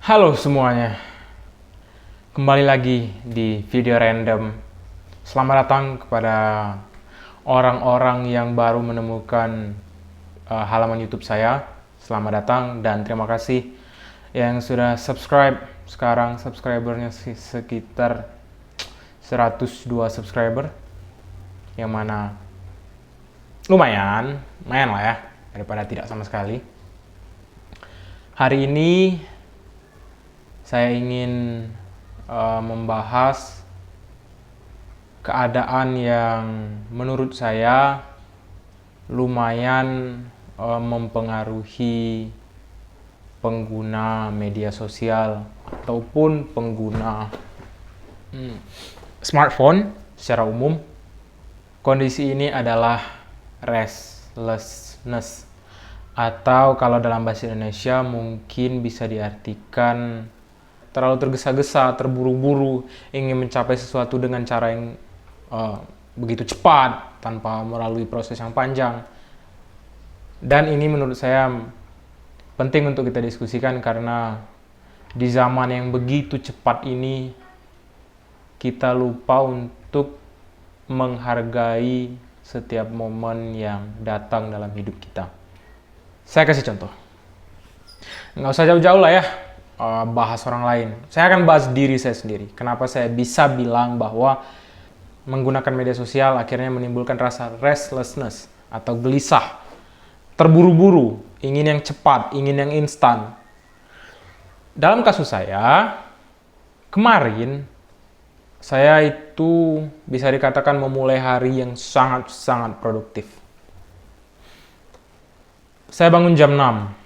Halo semuanya, kembali lagi di video random. Selamat datang kepada orang-orang yang baru menemukan halaman YouTube saya. Selamat datang dan terima kasih yang sudah subscribe. Sekarang subscribernya sekitar 102 subscriber, yang mana lumayan lah ya, daripada tidak sama sekali. Hari ini saya ingin membahas keadaan yang menurut saya lumayan mempengaruhi pengguna media sosial ataupun pengguna smartphone secara umum. Kondisi ini adalah restlessness, atau kalau dalam bahasa Indonesia mungkin bisa diartikan terlalu tergesa-gesa, terburu-buru, ingin mencapai sesuatu dengan cara yang begitu cepat, tanpa melalui proses yang panjang. Dan ini menurut saya penting untuk kita diskusikan, karena di zaman yang begitu cepat ini, kita lupa untuk menghargai setiap momen yang datang dalam hidup kita. Saya kasih contoh. Nggak usah jauh-jauh lah ya, bahas orang lain. Saya akan bahas diri saya sendiri. Kenapa saya bisa bilang bahwa menggunakan media sosial akhirnya menimbulkan rasa restlessness atau gelisah, terburu-buru, ingin yang cepat, ingin yang instan. Dalam kasus saya, kemarin saya itu bisa dikatakan memulai hari yang sangat-sangat produktif. Saya bangun jam 6.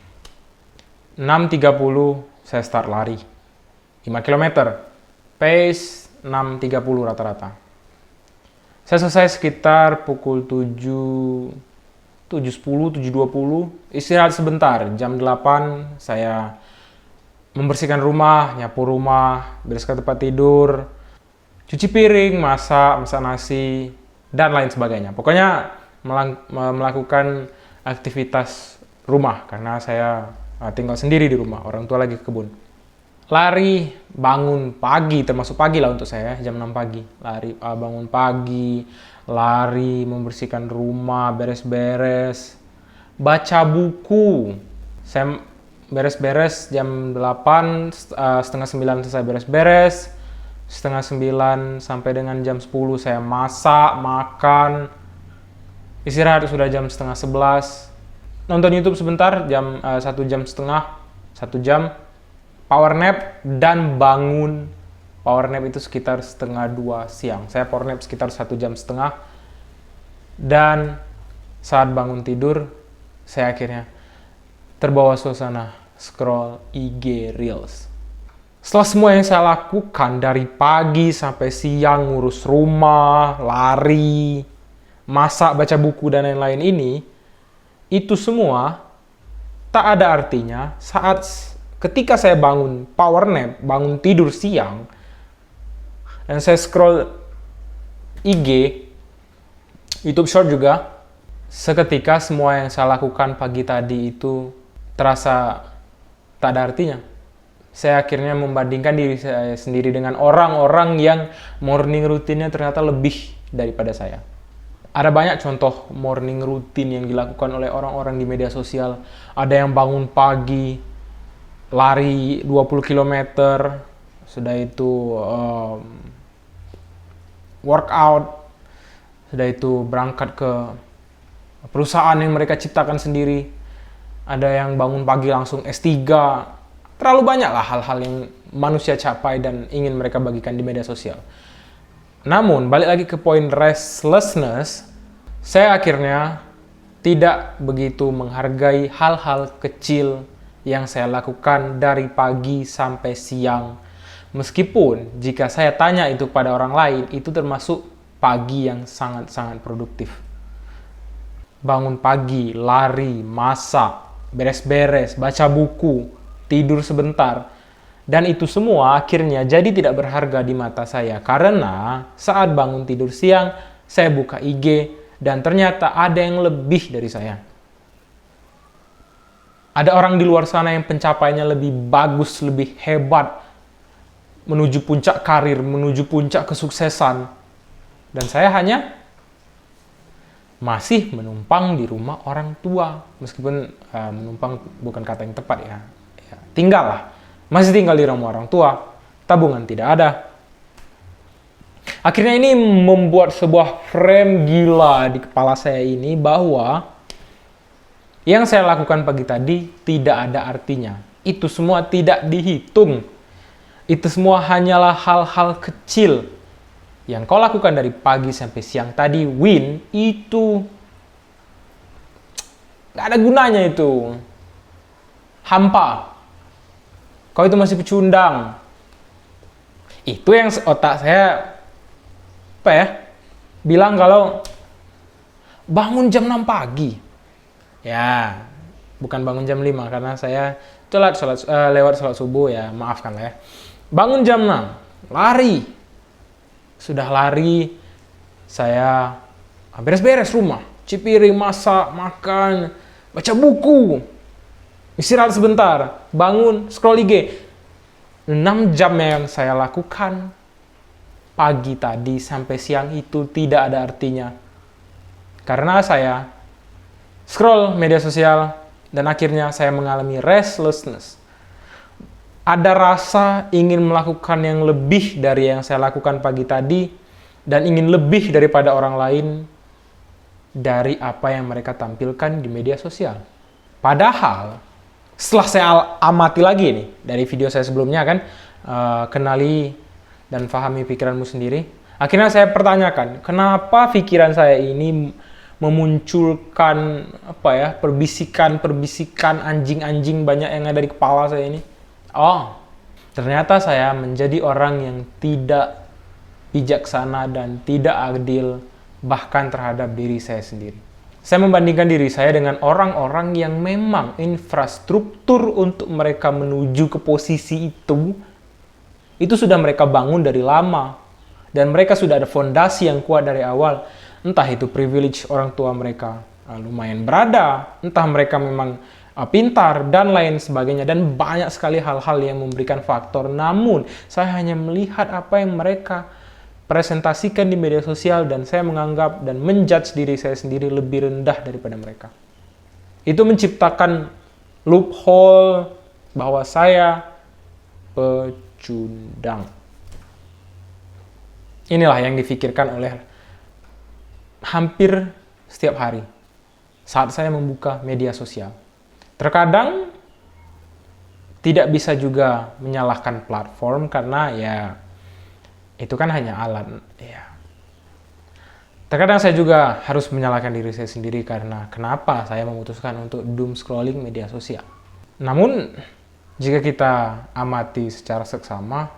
6.30 saya start lari 5 km, pace 6.30 rata-rata. Saya selesai sekitar pukul 7.10, 7.20, istirahat sebentar. Jam 8 saya membersihkan rumah, nyapu rumah, bereskan tempat tidur, cuci piring, masak nasi, dan lain sebagainya. Pokoknya melakukan aktivitas rumah, karena saya tinggal sendiri di rumah, orang tua lagi ke kebun. Lari, bangun pagi, termasuk pagi lah untuk saya, jam 6 pagi. Lari, bangun pagi, lari, membersihkan rumah, beres-beres, baca buku. Saya beres-beres jam 8, setengah 9 selesai beres-beres, setengah 9 sampai dengan jam 10 saya masak, makan, istirahat sudah jam setengah 11. Nonton YouTube sebentar, 1 jam setengah, 1 jam, power nap, dan bangun. Power nap itu sekitar setengah 2 siang. Saya power nap sekitar 1 jam setengah. Dan saat bangun tidur, saya akhirnya terbawa suasana scroll IG Reels. Setelah semua yang saya lakukan dari pagi sampai siang, ngurus rumah, lari, masak, baca buku, dan lain-lain ini, itu semua tak ada artinya ketika saya bangun power nap, bangun tidur siang, dan saya scroll IG, YouTube Short juga. Seketika semua yang saya lakukan pagi tadi itu terasa tak ada artinya. Saya akhirnya membandingkan diri saya sendiri dengan orang-orang yang morning rutinnya ternyata lebih daripada saya. Ada banyak contoh morning routine yang dilakukan oleh orang-orang di media sosial. Ada yang bangun pagi, lari 20 km, sudah itu workout, sudah itu berangkat ke perusahaan yang mereka ciptakan sendiri. Ada yang bangun pagi langsung S3. Terlalu banyak lah hal-hal yang manusia capai dan ingin mereka bagikan di media sosial. Namun, balik lagi ke poin restlessness, saya akhirnya tidak begitu menghargai hal-hal kecil yang saya lakukan dari pagi sampai siang. Meskipun jika saya tanya itu pada orang lain, itu termasuk pagi yang sangat-sangat produktif. Bangun pagi, lari, masak, beres-beres, baca buku, tidur sebentar. Dan itu semua akhirnya jadi tidak berharga di mata saya, karena saat bangun tidur siang, saya buka IG dan ternyata ada yang lebih dari saya. Ada orang di luar sana yang pencapaiannya lebih bagus, lebih hebat, menuju puncak karir, menuju puncak kesuksesan. Dan saya hanya masih menumpang di rumah orang tua. Meskipun menumpang bukan kata yang tepat ya. Tinggal lah. Masih tinggal di rumah orang tua. Tabungan tidak ada. Akhirnya ini membuat sebuah frame gila di kepala saya ini bahwa yang saya lakukan pagi tadi tidak ada artinya. Itu semua tidak dihitung. Itu semua hanyalah hal-hal kecil yang kau lakukan dari pagi sampai siang tadi. Win, itu gak ada gunanya itu. Hampa. Kau itu masih pecundang. Itu yang otak saya bilang kalau bangun jam 6 pagi. Ya, bukan bangun jam 5 karena saya lewat sholat subuh ya, maafkan lah ya. Bangun jam 6, lari. Sudah lari, saya beres-beres rumah. Cuci piring, masak, makan, baca buku. Istirahat sebentar, bangun, scroll IG. 6 jam yang saya lakukan pagi tadi sampai siang itu tidak ada artinya. Karena saya scroll media sosial, dan akhirnya saya mengalami restlessness. Ada rasa ingin melakukan yang lebih dari yang saya lakukan pagi tadi, dan ingin lebih daripada orang lain dari apa yang mereka tampilkan di media sosial. Padahal, setelah saya amati lagi nih, dari video saya sebelumnya kan, kenali dan pahami pikiranmu sendiri, akhirnya saya pertanyakan, kenapa pikiran saya ini memunculkan perbisikan anjing-anjing banyak yang ada di kepala saya ini. Oh, ternyata saya menjadi orang yang tidak bijaksana dan tidak adil bahkan terhadap diri saya sendiri. Saya membandingkan diri saya dengan orang-orang yang memang infrastruktur untuk mereka menuju ke posisi itu sudah mereka bangun dari lama, dan mereka sudah ada fondasi yang kuat dari awal. Entah itu privilege orang tua mereka lumayan berada, entah mereka memang pintar, dan lain sebagainya. Dan banyak sekali hal-hal yang memberikan faktor. Namun, saya hanya melihat apa yang mereka presentasikan di media sosial, dan saya menganggap dan menjudge diri saya sendiri lebih rendah daripada mereka. Itu menciptakan loophole bahwa saya pecundang. Inilah yang difikirkan oleh hampir setiap hari saat saya membuka media sosial. Terkadang tidak bisa juga menyalahkan platform karena ya itu kan hanya alat. Ya. Terkadang saya juga harus menyalahkan diri saya sendiri karena kenapa saya memutuskan untuk doom scrolling media sosial. Namun jika kita amati secara seksama,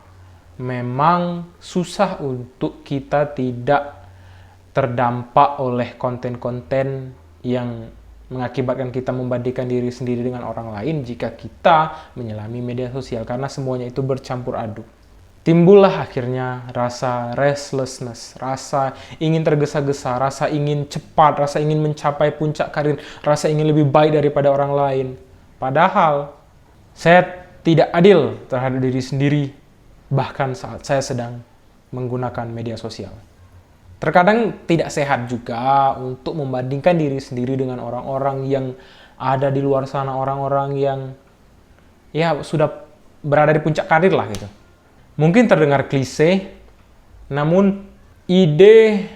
memang susah untuk kita tidak terdampak oleh konten-konten yang mengakibatkan kita membandingkan diri sendiri dengan orang lain jika kita menyelami media sosial, karena semuanya itu bercampur aduk. Timbullah akhirnya rasa restlessness, rasa ingin tergesa-gesa, rasa ingin cepat, rasa ingin mencapai puncak karir, rasa ingin lebih baik daripada orang lain. Padahal saya tidak adil terhadap diri sendiri bahkan saat saya sedang menggunakan media sosial. Terkadang tidak sehat juga untuk membandingkan diri sendiri dengan orang-orang yang ada di luar sana, orang-orang yang ya sudah berada di puncak karir lah gitu. Mungkin terdengar klise, namun ide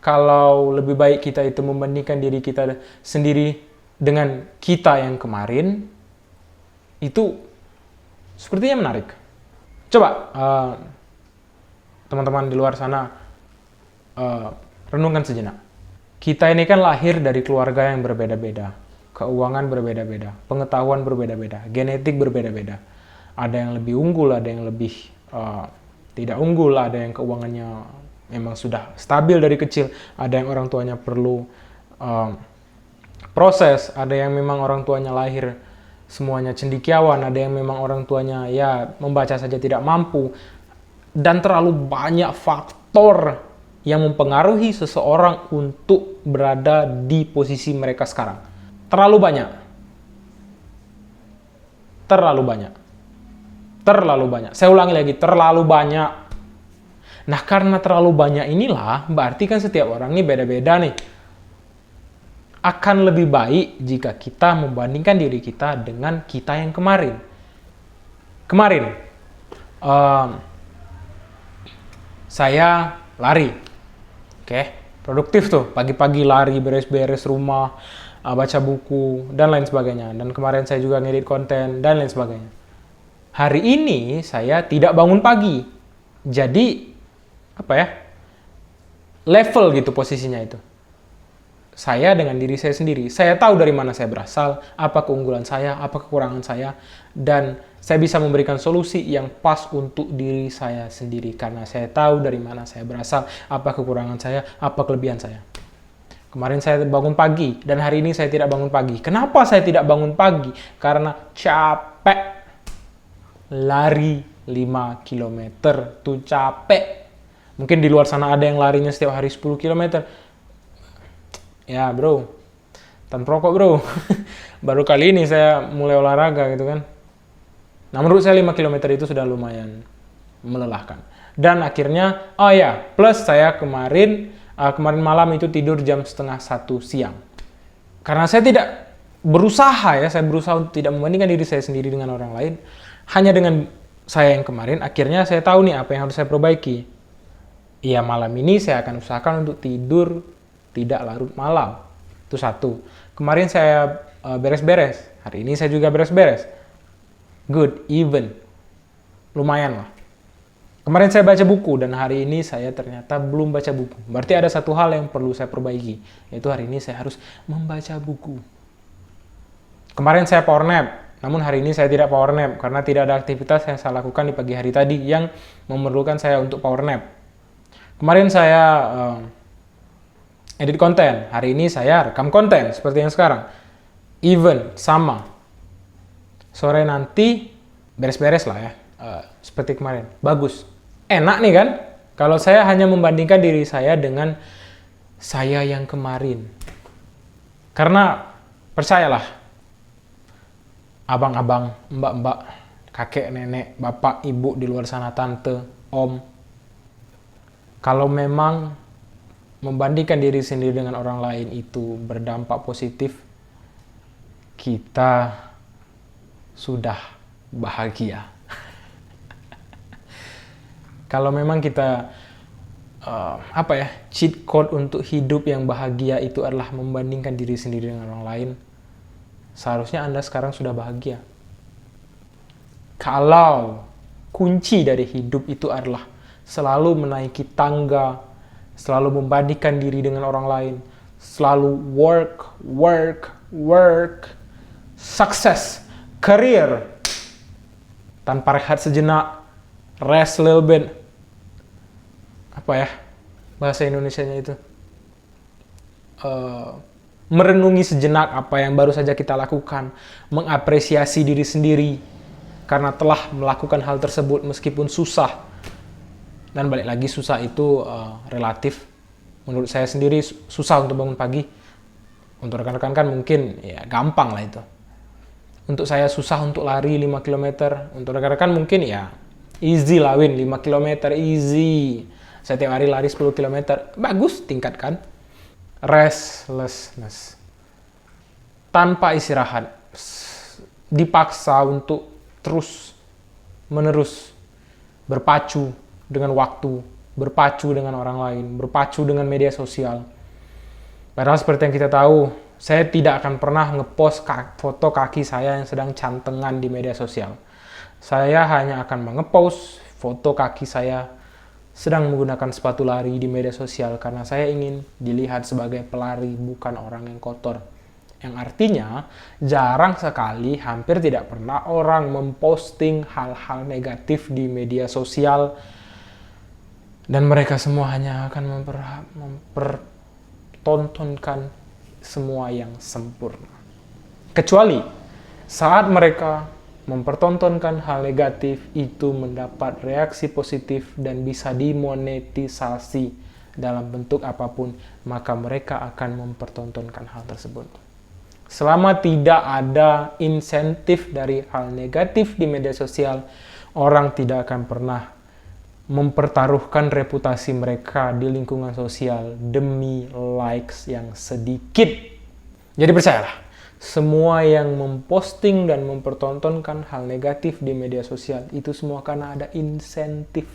kalau lebih baik kita itu membandingkan diri kita sendiri dengan kita yang kemarin, itu sepertinya menarik. Coba teman-teman di luar sana renungkan sejenak. Kita ini kan lahir dari keluarga yang berbeda-beda, keuangan berbeda-beda, pengetahuan berbeda-beda, genetik berbeda-beda. Ada yang lebih unggul, ada yang lebih tidak unggul, ada yang keuangannya memang sudah stabil dari kecil, ada yang orang tuanya perlu proses, ada yang memang orang tuanya lahir semuanya cendekiawan, ada yang memang orang tuanya ya membaca saja tidak mampu, dan terlalu banyak faktor yang mempengaruhi seseorang untuk berada di posisi mereka sekarang. Terlalu banyak. Terlalu banyak. Terlalu banyak. Saya ulangi lagi, terlalu banyak. Nah, karena terlalu banyak inilah, berarti kan setiap orang ini beda-beda nih. Akan lebih baik jika kita membandingkan diri kita dengan kita yang kemarin. Saya lari. Oke, produktif tuh. Pagi-pagi lari, beres-beres rumah, baca buku, dan lain sebagainya. Dan kemarin saya juga ngedit konten, dan lain sebagainya. Hari ini saya tidak bangun pagi. Jadi, level gitu posisinya itu. Saya dengan diri saya sendiri. Saya tahu dari mana saya berasal, apa keunggulan saya, apa kekurangan saya, dan saya bisa memberikan solusi yang pas untuk diri saya sendiri. Karena saya tahu dari mana saya berasal, apa kekurangan saya, apa kelebihan saya. Kemarin saya bangun pagi, dan hari ini saya tidak bangun pagi. Kenapa saya tidak bangun pagi? Karena capek. Lari 5 km tuh capek. Mungkin di luar sana ada yang larinya setiap hari 10 km. Ya bro, tanpa rokok bro. Baru kali ini saya mulai olahraga gitu kan. Nah menurut saya 5 km itu sudah lumayan melelahkan. Dan akhirnya, plus saya kemarin malam itu tidur jam 12:30 siang. Karena saya tidak berusaha saya berusaha untuk tidak membandingkan diri saya sendiri dengan orang lain. Hanya dengan saya yang kemarin, akhirnya saya tahu nih apa yang harus saya perbaiki. Ya malam ini saya akan usahakan untuk tidur tidak larut malam. Itu satu. Kemarin saya beres-beres. Hari ini saya juga beres-beres. Good, even. Lumayan lah. Kemarin saya baca buku dan hari ini saya ternyata belum baca buku. Berarti ada satu hal yang perlu saya perbaiki. Yaitu hari ini saya harus membaca buku. Kemarin saya power nap. Namun hari ini saya tidak power nap karena tidak ada aktivitas yang saya lakukan di pagi hari tadi yang memerlukan saya untuk power nap. Kemarin saya edit konten, hari ini saya rekam konten seperti yang sekarang. Even, sama. Sore nanti beres-beres lah ya, seperti kemarin. Bagus. Enak nih kan? Kalau saya hanya membandingkan diri saya dengan saya yang kemarin. Karena percayalah, abang-abang, mbak-mbak, kakek, nenek, bapak, ibu di luar sana, tante, om, kalau memang membandingkan diri sendiri dengan orang lain itu berdampak positif, kita sudah bahagia. Kalau memang kita, cheat code untuk hidup yang bahagia itu adalah membandingkan diri sendiri dengan orang lain, seharusnya Anda sekarang sudah bahagia. Kalau kunci dari hidup itu adalah selalu menaiki tangga, selalu membandingkan diri dengan orang lain, selalu work, sukses, career, tanpa rehat sejenak, rest a little bit. Bahasa Indonesianya itu? Merenungi sejenak apa yang baru saja kita lakukan, mengapresiasi diri sendiri karena telah melakukan hal tersebut meskipun susah. Dan balik lagi, susah itu relatif. Menurut saya sendiri susah untuk bangun pagi. Untuk rekan-rekan kan mungkin ya gampang lah itu. Untuk saya susah untuk lari 5 km. Untuk rekan-rekan mungkin ya easy lah Win, 5 km easy. Saya tiap hari lari 10 km. Bagus, tingkatkan. Restlessness. Tanpa istirahat. Dipaksa untuk terus-menerus berpacu dengan waktu, berpacu dengan orang lain, berpacu dengan media sosial. Padahal seperti yang kita tahu, saya tidak akan pernah ngepost foto kaki saya yang sedang cantengan di media sosial. Saya hanya akan mengepost foto kaki saya sedang menggunakan sepatu lari di media sosial karena saya ingin dilihat sebagai pelari, bukan orang yang kotor. Yang artinya, jarang sekali, hampir tidak pernah orang memposting hal-hal negatif di media sosial. Dan mereka semua hanya akan mempertontonkan semua yang sempurna. Kecuali saat mereka mempertontonkan hal negatif itu mendapat reaksi positif dan bisa dimonetisasi dalam bentuk apapun, maka mereka akan mempertontonkan hal tersebut. Selama tidak ada insentif dari hal negatif di media sosial, orang tidak akan pernah mempertaruhkan reputasi mereka di lingkungan sosial demi likes yang sedikit. Jadi percayalah, semua yang memposting dan mempertontonkan hal negatif di media sosial itu semua karena ada insentif.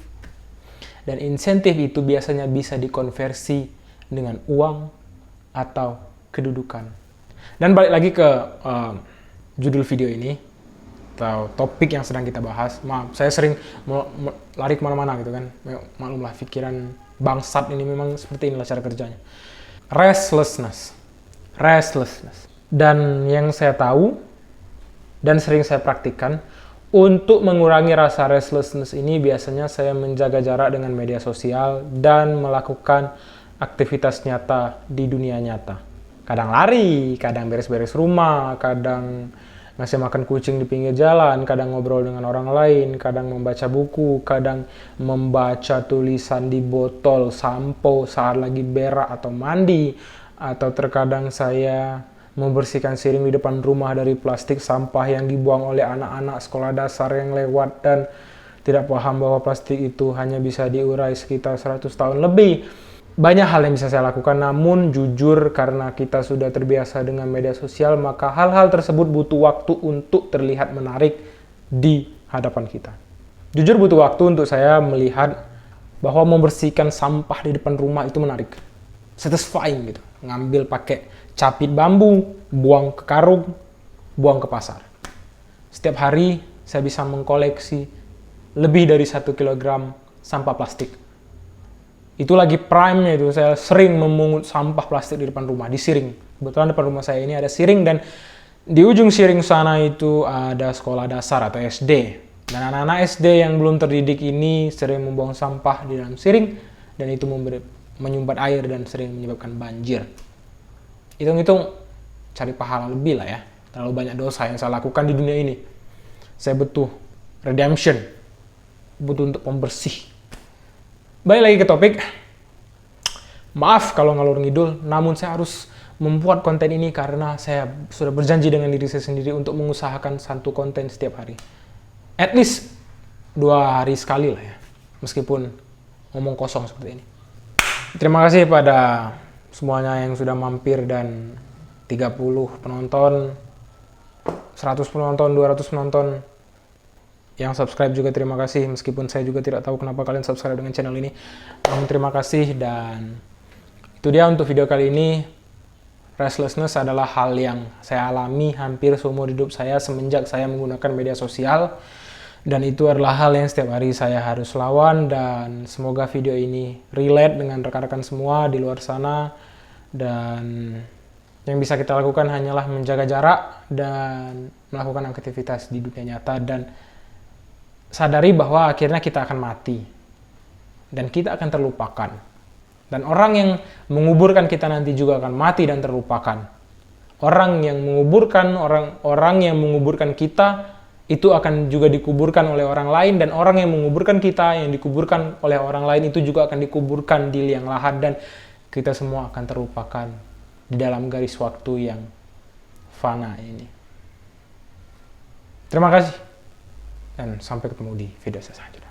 Dan insentif itu biasanya bisa dikonversi dengan uang atau kedudukan. Dan balik lagi ke judul video ini, atau topik yang sedang kita bahas. Maaf, saya sering lari kemana-mana gitu kan. Maklumlah, pikiran bangsat ini memang seperti inilah cara kerjanya. Restlessness. Dan yang saya tahu dan sering saya praktikkan, untuk mengurangi rasa restlessness ini biasanya saya menjaga jarak dengan media sosial dan melakukan aktivitas nyata di dunia nyata. Kadang lari, kadang beres-beres rumah, kadang ngasih makan kucing di pinggir jalan, kadang ngobrol dengan orang lain, kadang membaca buku, kadang membaca tulisan di botol sampo saat lagi berak atau mandi, atau terkadang saya membersihkan siring di depan rumah dari plastik sampah yang dibuang oleh anak-anak sekolah dasar yang lewat dan tidak paham bahwa plastik itu hanya bisa diurai sekitar 100 tahun lebih. Banyak hal yang bisa saya lakukan, namun jujur karena kita sudah terbiasa dengan media sosial, maka hal-hal tersebut butuh waktu untuk terlihat menarik di hadapan kita. Jujur butuh waktu untuk saya melihat bahwa membersihkan sampah di depan rumah itu menarik. Satisfying gitu. Ngambil pakai capit bambu, buang ke karung, buang ke pasar. Setiap hari saya bisa mengkoleksi lebih dari 1 kilogram sampah plastik. Itu lagi prime-nya itu, saya sering memungut sampah plastik di depan rumah, di siring. Kebetulan depan rumah saya ini ada siring dan di ujung siring sana itu ada sekolah dasar atau SD. Dan anak-anak SD yang belum terdidik ini sering membuang sampah di dalam siring dan itu menyumbat air dan sering menyebabkan banjir. Hitung-hitung cari pahala lebih lah ya. Terlalu banyak dosa yang saya lakukan di dunia ini. Saya butuh redemption, butuh untuk pembersih. Balik lagi ke topik. Maaf kalau ngalur ngidul, namun saya harus membuat konten ini karena saya sudah berjanji dengan diri saya sendiri untuk mengusahakan satu konten setiap hari. At least 2 hari sekali lah ya, meskipun ngomong kosong seperti ini. Terima kasih pada semuanya yang sudah mampir dan 30 penonton, 100 penonton, 200 penonton. Yang subscribe juga terima kasih, meskipun saya juga tidak tahu kenapa kalian subscribe dengan channel ini. Namun terima kasih, dan itu dia untuk video kali ini. Restlessness adalah hal yang saya alami hampir seumur hidup saya semenjak saya menggunakan media sosial. Dan itu adalah hal yang setiap hari saya harus lawan, dan semoga video ini relate dengan rekan-rekan semua di luar sana. Dan yang bisa kita lakukan hanyalah menjaga jarak dan melakukan aktivitas di dunia nyata, dan sadari bahwa akhirnya kita akan mati dan kita akan terlupakan, dan orang yang menguburkan kita nanti juga akan mati dan terlupakan. Orang yang menguburkan kita itu akan juga dikuburkan oleh orang lain, dan orang yang menguburkan kita yang dikuburkan oleh orang lain itu juga akan dikuburkan di liang lahat, dan kita semua akan terlupakan di dalam garis waktu yang fana ini. Terima kasih. Dan sampai ketemu di video selanjutnya.